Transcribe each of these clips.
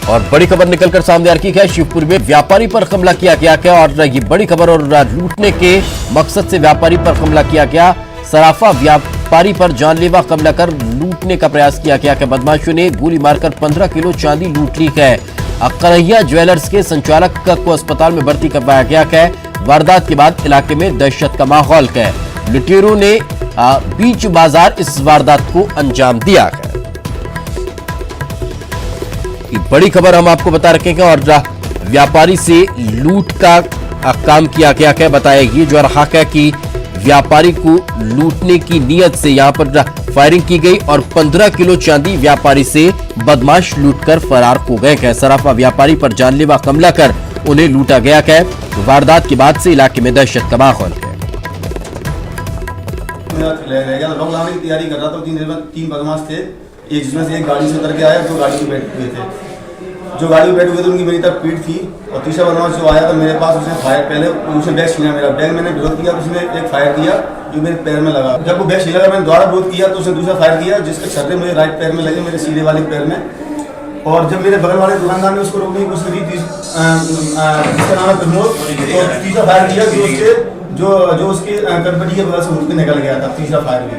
और बड़ी खबर निकलकर सामने आ रही है। शिवपुरी में व्यापारी पर हमला किया गया क्या, और ये बड़ी खबर, और लूटने के मकसद से व्यापारी पर हमला किया गया। सराफा व्यापारी पर जानलेवा हमला कर लूटने का प्रयास किया गया कि बदमाशों ने गोली मारकर 15 किलो चांदी लूट ली है। कन्हैया ज्वेलर्स के संचालक को अस्पताल में भर्ती करवाया गया है। वारदात के बाद इलाके में दहशत का माहौल है। लुटेरों ने बीच बाजार इस वारदात को अंजाम दिया है। बड़ी खबर हम आपको बता रखेंगे। और व्यापारी से लूट का काम किया गया है। बताया ये जो रहा है कि व्यापारी को लूटने की नीयत से यहां पर फायरिंग की गई और 15 किलो चांदी व्यापारी से बदमाश लूटकर फरार हो गए हैं। सराफा व्यापारी पर जानलेवा हमला कर उन्हें लूटा गया है। वारदात के बाद से इलाके में दहशत का माहौल है। लॉकडाउन की तैयारी कर रहा था। तीन बदमाश थे, एक जिसमें से एक गाड़ी से उतर के आया, दो गाड़ी में बैठ हुए थे। जो गाड़ी में बैठ हुए थे उनकी मेरी तरफ पीठ थी, और तीसरा बदमाश जो आया तो मेरे पास उसने फायर, पहले उसने बैग छीना मेरा बैग, मैंने विरोध किया तो उसने एक फायर किया जो मेरे पैर में लगा। जब वो बैग छीना लगा मैंने दोबारा विरोध किया तो उसने दूसरा फायर किया जिसके छर्रे मेरे राइट पैर में लगे, मेरे सीधे वाले पैर में। और जब मेरे बगल वाले दुकानदार ने उसको रोकने की कोशिश की, जिसका नाम है प्रमोद, तो तीसरा फायर किया जो उसके कटपटी के बगल से उठ के निकल गया था। तीसरा फायर भी,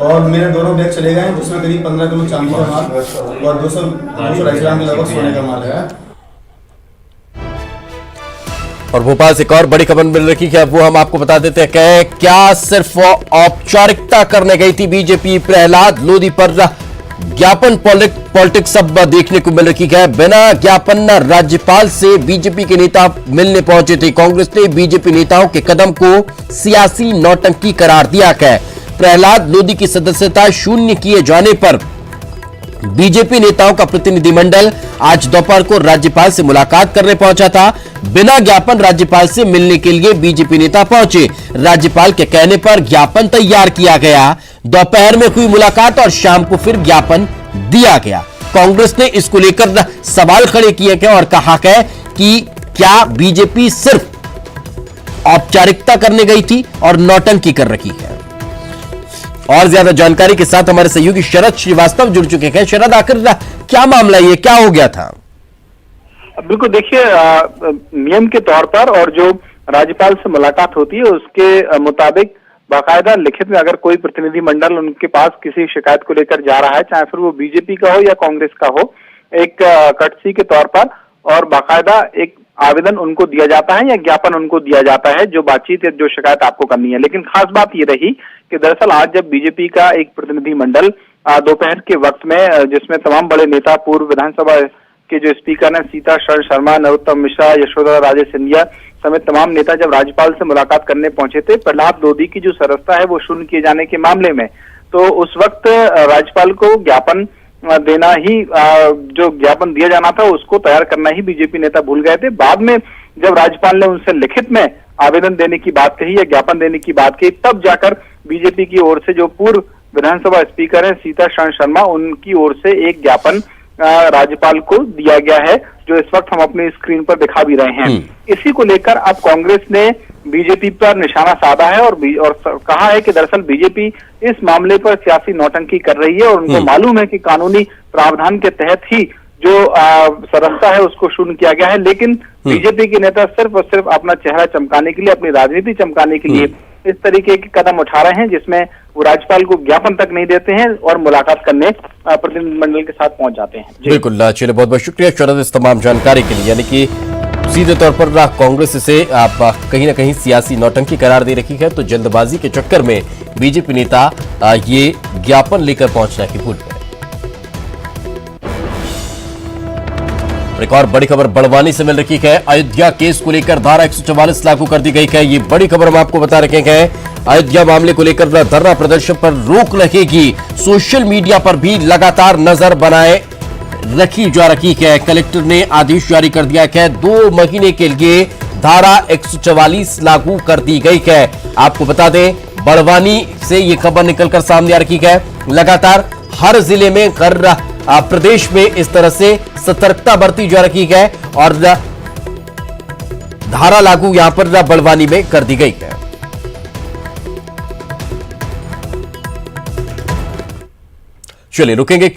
और मेरे दोनों बैग चले गए जिसमें करीब 15 किलो चांदी का माल और 200 ग्राम के लगभग सोने का माल है। और भोपाल से एक और बड़ी खबर मिल रही है, वो हम आपको बता देते हैं कि क्या सिर्फ औपचारिकता करने गई थी बीजेपी। प्रहलाद लोधी पर ज्ञापन पॉलिटिक्स अब देखने को मिल रही है। बिना ज्ञापन राज्यपाल से बीजेपी के नेता मिलने पहुंचे थे। कांग्रेस ने बीजेपी नेताओं के कदम को सियासी नौटंकी करार दिया है। प्रहलाद लोधी की सदस्यता शून्य किए जाने पर बीजेपी नेताओं का प्रतिनिधिमंडल आज दोपहर को राज्यपाल से मुलाकात करने पहुंचा था। बिना ज्ञापन राज्यपाल से मिलने के लिए बीजेपी नेता पहुंचे। राज्यपाल के कहने पर ज्ञापन तैयार किया गया। दोपहर में हुई मुलाकात और शाम को फिर ज्ञापन दिया गया। कांग्रेस ने इसको लेकर सवाल खड़े किए हैं और कहा है कि क्या बीजेपी सिर्फ औपचारिकता करने गई थी और नौटंकी कर रही है। और ज्यादा जानकारी के साथ हमारे सहयोगी शरद श्रीवास्तव जुड़ चुके हैं। शरद, आखिर क्या मामला, ये क्या हो गया था? बिल्कुल, देखिए नियम के तौर पर और जो राज्यपाल से मुलाकात होती है उसके मुताबिक बाकायदा लिखित में अगर कोई प्रतिनिधि मंडल उनके पास किसी शिकायत को लेकर जा रहा है, चाहे फिर वो बीजेपी का हो या कांग्रेस का हो, एक कर्टसी के तौर पर और बाकायदा एक आवेदन उनको दिया जाता है या ज्ञापन उनको दिया जाता है जो बातचीत या जो शिकायत आपको करनी है। लेकिन खास बात ये रही कि दरअसल आज जब बीजेपी का एक प्रतिनिधि मंडल दोपहर के वक्त में, जिसमें तमाम बड़े नेता, पूर्व विधानसभा के जो स्पीकर हैं सीता शरण शर्मा, नरोत्तम मिश्रा, यशोधरा राजे सिंधिया समेत तमाम नेता जब राज्यपाल से मुलाकात करने पहुंचे थे प्रहलाद लोधी की जो सदस्यता है वो शून्य किए जाने के मामले में, तो उस वक्त राज्यपाल को ज्ञापन देना ही, जो ज्ञापन दिया जाना था उसको तैयार करना ही बीजेपी नेता भूल गए थे। बाद में जब राज्यपाल ने उनसे लिखित में आवेदन देने की बात कही या ज्ञापन देने की बात कही, तब जाकर बीजेपी की ओर से जो पूर्व विधानसभा स्पीकर है सीता शरण शर्मा, उनकी ओर से एक ज्ञापन राज्यपाल को दिया गया है जो इस वक्त हम अपनी स्क्रीन पर दिखा भी रहे हैं। इसी को लेकर अब कांग्रेस ने बीजेपी पर निशाना साधा है और कहा है कि दरअसल बीजेपी इस मामले पर सियासी नौटंकी कर रही है और उनको मालूम है कि कानूनी प्रावधान के तहत ही जो सदस्यता है उसको शून्य किया गया है। लेकिन बीजेपी के नेता सिर्फ और सिर्फ अपना चेहरा चमकाने के लिए, अपनी राजनीति चमकाने के लिए इस तरीके के कदम उठा रहे हैं जिसमें वो राज्यपाल को ज्ञापन तक नहीं देते हैं और मुलाकात करने प्रतिनिधिमंडल के साथ पहुंच जाते हैं। बिल्कुल, चलिए बहुत बहुत शुक्रिया शरद इस तमाम जानकारी के लिए। यानी कि सीधे तौर पर कांग्रेस से आप कहीं ना कहीं सियासी नौटंकी करार दे रखी है, तो जल्दबाजी के चक्कर में बीजेपी नेता ये ज्ञापन लेकर पहुंचना की भूल गए। एक और बड़ी खबर बड़वानी से मिल रही है। अयोध्या केस को लेकर धारा 144 लागू कर दी गई है। ये बड़ी खबर हम आपको बता रखे हैं। अयोध्या मामले को लेकर धरना प्रदर्शन पर रोक लगेगी। सोशल मीडिया पर भी लगातार नजर बनाए रखी जा रही है। कलेक्टर ने आदेश जारी कर दिया है। 2 महीने के लिए धारा 144 लागू कर दी गई है। आपको बता दें, बड़वानी से ये खबर निकलकर सामने आ रही है। लगातार हर जिले में प्रदेश में इस तरह से सतर्कता बरती जा रही है और धारा लागू यहां पर बड़वानी में कर दी गई है। चलिए रुकेंगे।